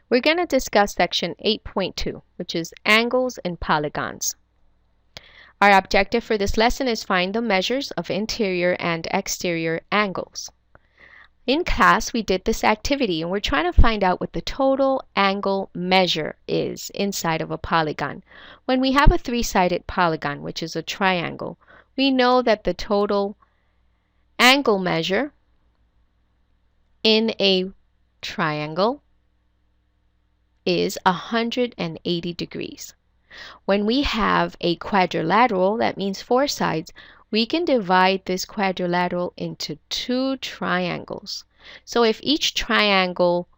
We're going to discuss section 8.2, which is angles and polygons. Our objective for this lesson is find the measures of interior and exterior angles. In class, we did this activity and we're trying to find out what the total angle measure is inside of a polygon. When we have a three-sided polygon, which is a triangle, we know that the total angle measure in a triangle is 180 degrees. When we have a quadrilateral, that means four sides, we can divide this quadrilateral into two triangles. So if each triangle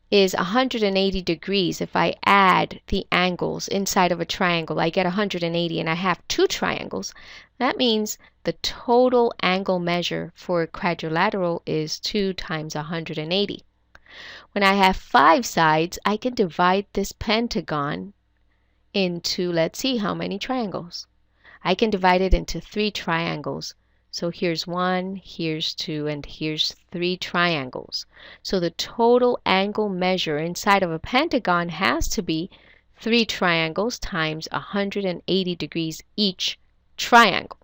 is 180 degrees, if I add the angles inside of a triangle, I get 180 and I have two triangles. That means the total angle measure for a quadrilateral is 2 times 180. When I have 5 sides, I can divide this pentagon into, let's see, how many triangles? I can divide it into 3 triangles. So here's 1, here's 2, and here's 3 triangles. So the total angle measure inside of a pentagon has to be 3 triangles times 180 degrees each triangle.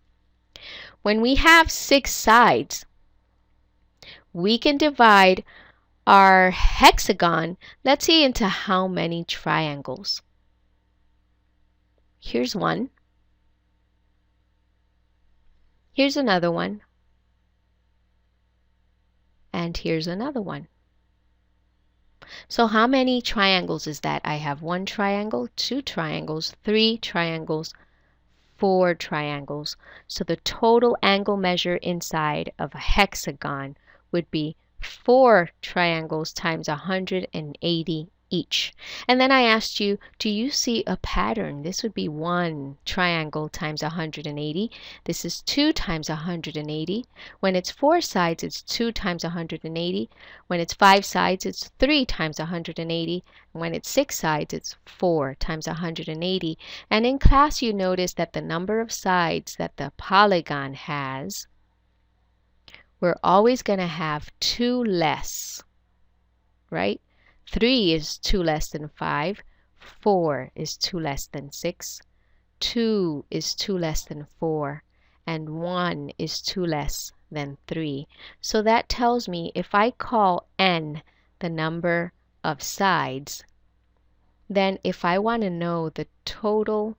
When we have 6 sides, we can divide our hexagon, let's see, into how many triangles? Here's one. Here's another one. And here's another one. So how many triangles is that? I have 1 triangle, 2 triangles, 3 triangles, 4 triangles. So the total angle measure inside of a hexagon would be 4 triangles times 180 each. And then I asked you, do you see a pattern? This would be 1 triangle times 180. This is 2 times 180. When it's 4 sides, it's 2 times 180. When it's 5 sides, it's 3 times 180. And when it's 6 sides, it's 4 times 180. And in class, you notice that the number of sides that the polygon has, we're always going to have 2 less, right? 3 is 2 less than 5, 4 is 2 less than 6, 2 is 2 less than 4, and 1 is 2 less than 3. So that tells me if I call n the number of sides, then if I want to know the total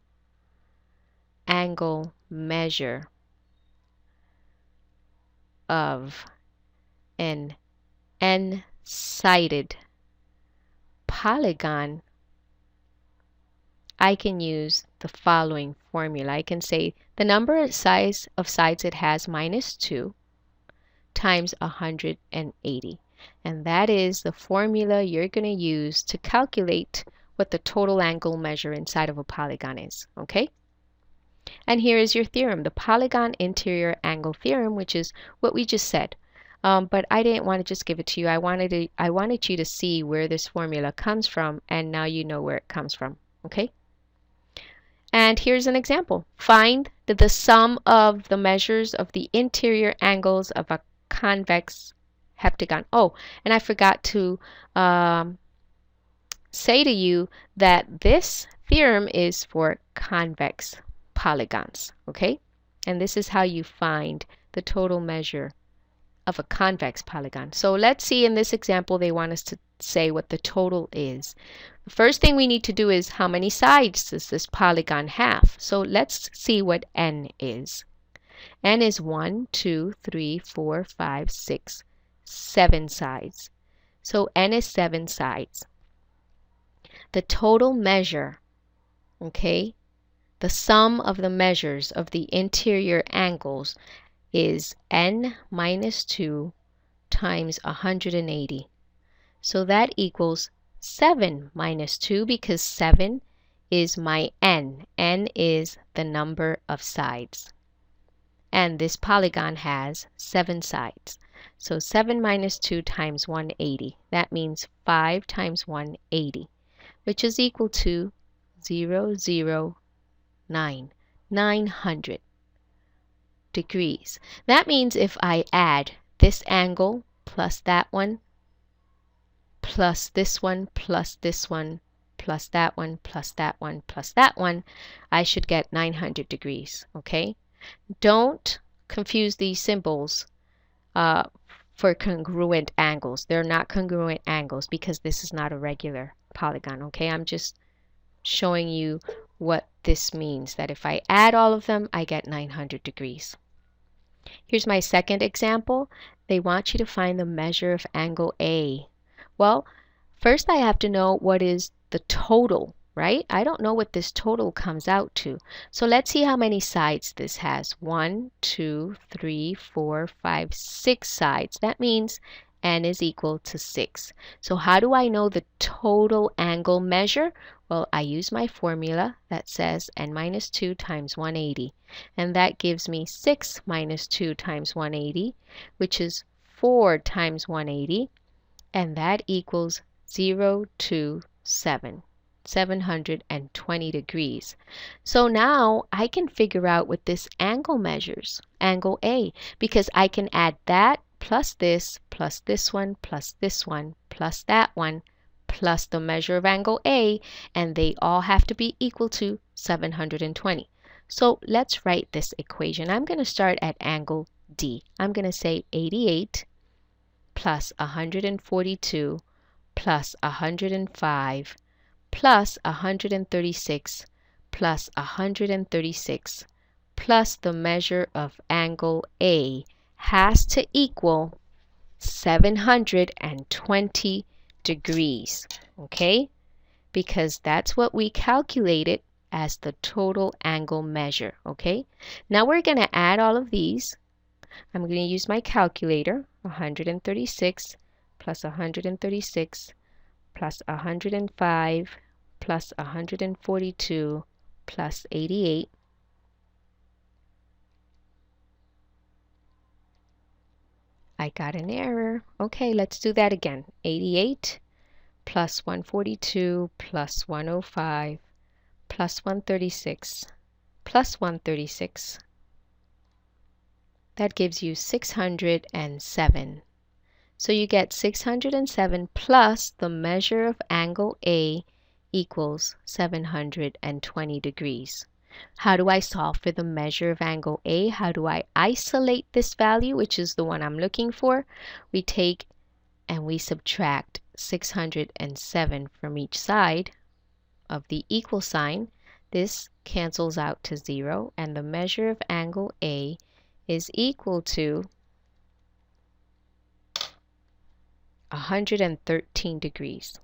angle measure of an n-sided polygon, I can use the following formula. I can say the number of sides it has minus 2 times 180. And that is the formula you're going to use to calculate what the total angle measure inside of a polygon is. Okay? And here is your theorem, the polygon interior angle theorem, which is what we just said. But I didn't want to just give it to you. I wanted you to see where this formula comes from, and now you know where it comes from. Okay? And here's an example. Find the sum of the measures of the interior angles of a convex heptagon. Oh, and I forgot to say to you that this theorem is for convex polygons. Okay? And this is how you find the total measure of a convex polygon. So let's see, in this example they want us to say what the total is. The first thing we need to do is how many sides does this polygon have? So let's see what n is. N is 1, 2, 3, 4, 5, 6, 7 sides. So n is 7 sides. The total measure, okay, the sum of the measures of the interior angles is n minus 2 times 180. So that equals 7 minus 2, because 7 is my n. N is the number of sides. And this polygon has 7 sides. So 7 minus 2 times 180. That means 5 times 180, which is equal to 009, 900 degrees. That means if I add this angle plus that one plus this one, plus this one, plus that one, plus that one, plus that one, I should get 900 degrees, okay? Don't confuse these symbols for congruent angles. They're not congruent angles because this is not a regular polygon, okay? I'm just showing you what this means, that if I add all of them, I get 900 degrees. Here's my second example. They want you to find the measure of angle A. Well, first I have to know what is the total, right? I don't know what this total comes out to. So let's see how many sides this has. 1, 2, 3, 4, 5, 6 sides. That means n is equal to 6. So how do I know the total angle measure? Well, I use my formula that says n minus 2 times 180. And that gives me 6 minus 2 times 180, which is 4 times 180. And that equals 0 to 720 degrees. So now I can figure out what this angle measures, angle A, because I can add that plus this one, plus this one, plus that one, plus the measure of angle A, and they all have to be equal to 720. So let's write this equation. I'm going to start at angle D. I'm going to say 88 plus 142 plus 105 plus 136 plus 136 plus the measure of angle A has to equal 720 degrees, okay? Because that's what we calculated as the total angle measure, okay? Now we're going to add all of these. I'm going to use my calculator. 136 plus 136 plus 105 plus 142 plus 88. I got an error. Okay, let's do that again. 88 plus 142 plus 105 plus 136 plus 136. That gives you 607. So you get 607 plus the measure of angle A equals 720 degrees. How do I solve for the measure of angle A? How do I isolate this value, which is the one I'm looking for? We take and we subtract 607 from each side of the equal sign. This cancels out to 0, and the measure of angle A is equal to 113 degrees.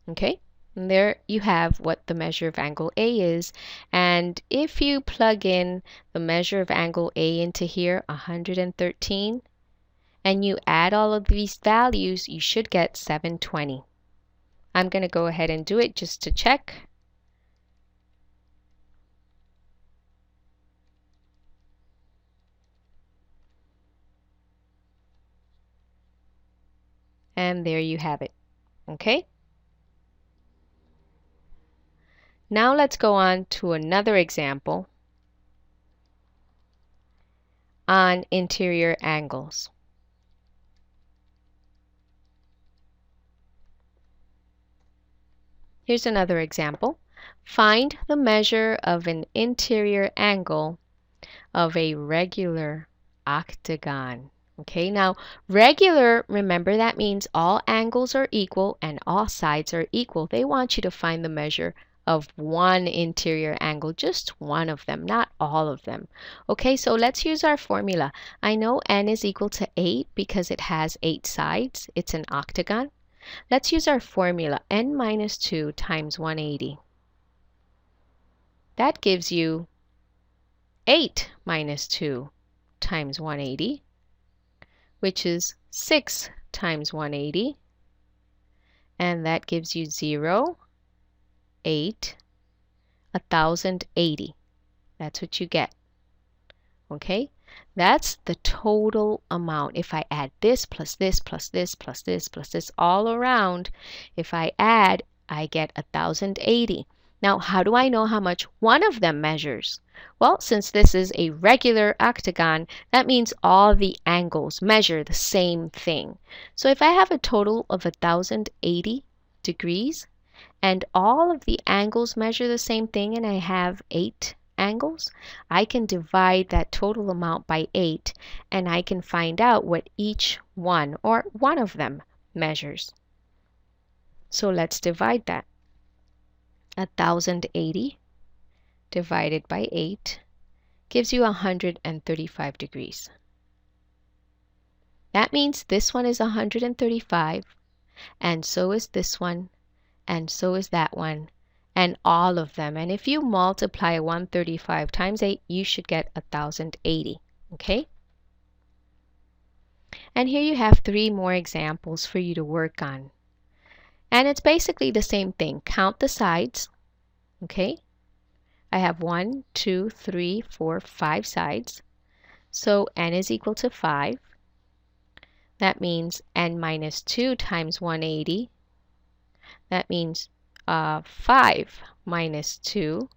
Okay, and there you have what the measure of angle A is. And if you plug in the measure of angle A into here, 113, and you add all of these values, you should get 720. I'm going to go ahead and do it just to check. And there you have it. Okay? Now let's go on to another example on interior angles. Here's another example. Find the measure of an interior angle of a regular octagon. Okay, now regular, remember that means all angles are equal and all sides are equal. They want you to find the measure of one interior angle, just one of them, not all of them. Okay, so let's use our formula. I know n is equal to 8 because it has 8 sides. It's an octagon. Let's use our formula, n minus 2 times 180. That gives you 8 minus 2 times 180, which is 6 times 180, and that gives you 0, 8, 1080. That's what you get. Okay, that's the total amount. If I add this plus this plus this plus this plus this all around, if I add, I get 1080. Now, how do I know how much one of them measures? Well, since this is a regular octagon, that means all the angles measure the same thing. So if I have a total of 1080 degrees and all of the angles measure the same thing and I have 8 angles, I can divide that total amount by 8 and I can find out what each one or one of them measures. So let's divide that. 1080 divided by 8 gives you 135 degrees. That means this one is 135, and so is this one, and so is that one, and all of them. And if you multiply 135 times 8, you should get 1080, okay? And here you have 3 more examples for you to work on. And it's basically the same thing. Count the sides, okay? I have 1, 2, 3, 4, 5 sides. So n is equal to 5. That means n minus 2 times 180. That means 5 minus 2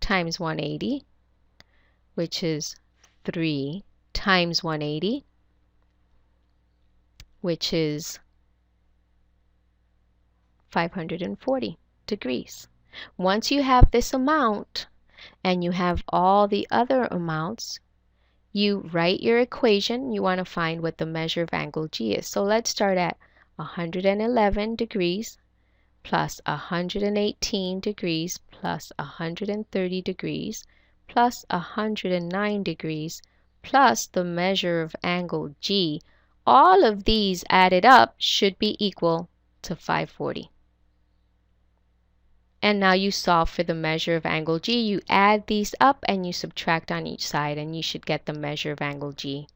times 180, which is 3 times 180, which is 540 degrees. Once you have this amount and you have all the other amounts, you write your equation. You want to find what the measure of angle G is. So let's start at 111 degrees plus 118 degrees plus 130 degrees plus 109 degrees plus the measure of angle G. All of these added up should be equal to 540. And now you solve for the measure of angle G. You add these up and you subtract on each side and you should get the measure of angle G.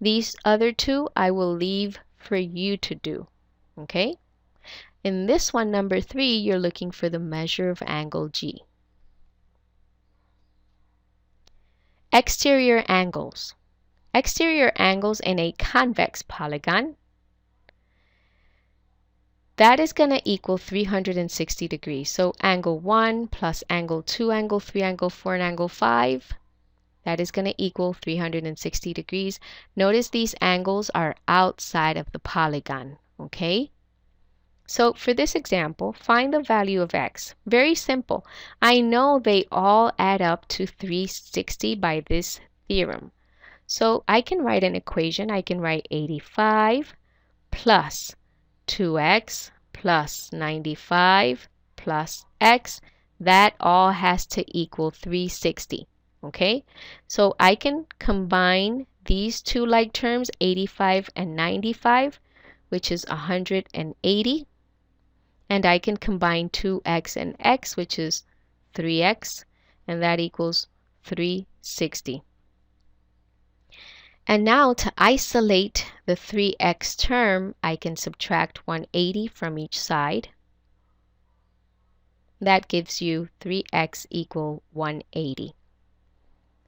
These other two I will leave for you to do, okay? In this one, number 3, you're looking for the measure of angle G. Exterior angles. Exterior angles in a convex polygon. That is going to equal 360 degrees. So angle 1 plus angle 2, angle 3, angle 4, and angle 5. That is going to equal 360 degrees. Notice these angles are outside of the polygon, okay? So for this example, find the value of x. Very simple. I know they all add up to 360 by this theorem. So I can write an equation. I can write 85 plus 2x plus 95 plus x. That all has to equal 360. Okay, so I can combine these two like terms, 85 and 95, which is 180. And I can combine 2x and x, which is 3x, and that equals 360. And now to isolate the 3x term, I can subtract 180 from each side. That gives you 3x equal 180,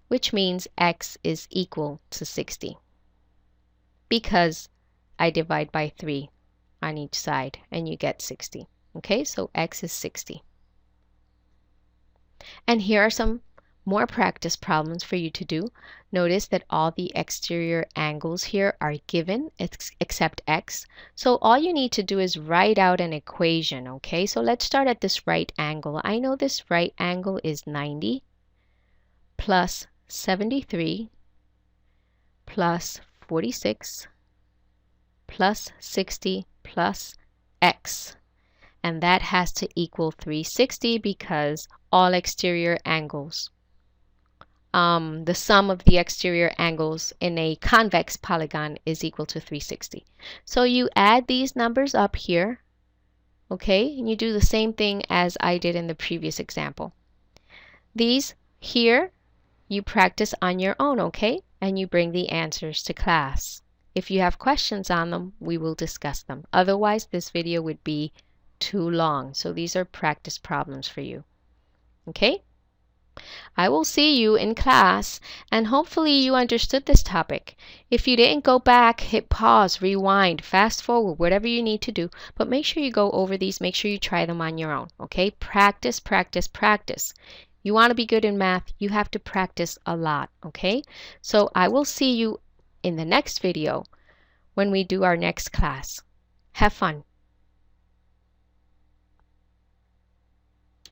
which means x is equal to 60 because I divide by 3 on each side and you get 60. Okay, so x is 60. And here are some more practice problems for you to do. Notice that all the exterior angles here are given except x. So all you need to do is write out an equation, okay? So let's start at this right angle. I know this right angle is 90 plus 73 plus 46 plus 60 plus x. And that has to equal 360 because all exterior angles, the sum of the exterior angles in a convex polygon is equal to 360. So you add these numbers up here, okay, and you do the same thing as I did in the previous example. These here you practice on your own, okay, and you bring the answers to class. If you have questions on them, we will discuss them. Otherwise, this video would be too long. So these are practice problems for you. Okay? I will see you in class, and hopefully you understood this topic. If you didn't, go back, hit pause, rewind, fast forward, whatever you need to do, but make sure you go over these, make sure you try them on your own, okay? Practice, practice, practice. You want to be good in math, you have to practice a lot, okay? So I will see you in the next video when we do our next class. Have fun.